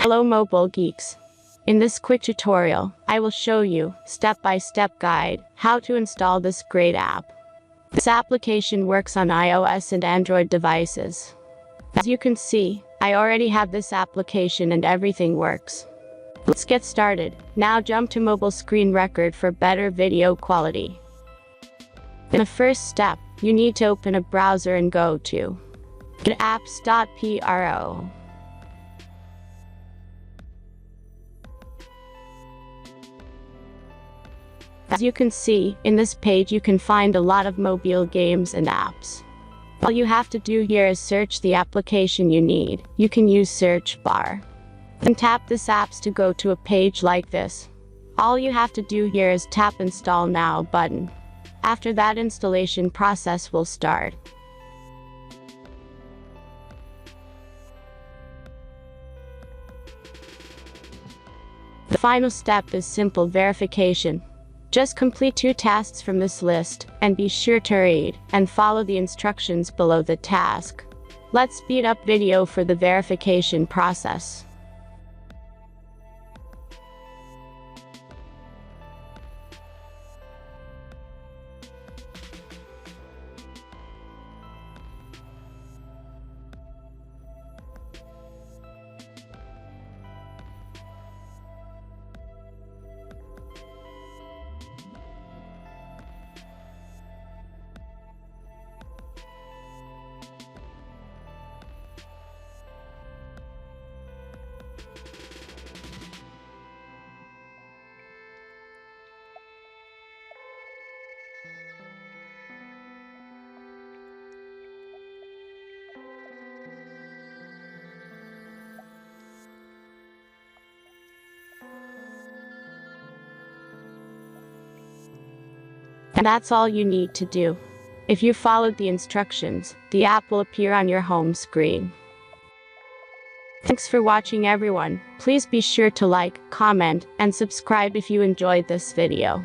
Hello mobile geeks. In this quick tutorial, I will show you, step-by-step guide, how to install this great app. This application works on iOS and Android devices. As you can see, I already have this application and everything works. Let's get started. Now jump to mobile screen record for better video quality. In the first step, you need to open a browser and go to apps.pro. As you can see, in this page you can find a lot of mobile games and apps. All you have to do here is search the application you need. You can use search bar. Then tap this apps to go to a page like this. All you have to do here is tap install now button. After that, installation process will start. The final step is simple verification. Just complete 2 tasks from this list, and be sure to read and follow the instructions below the task. Let's speed up video for the verification process. And that's all you need to do. If you followed the instructions, the app will appear on your home screen. Thanks for watching everyone. Please be sure to like, comment, and subscribe if you enjoyed this video.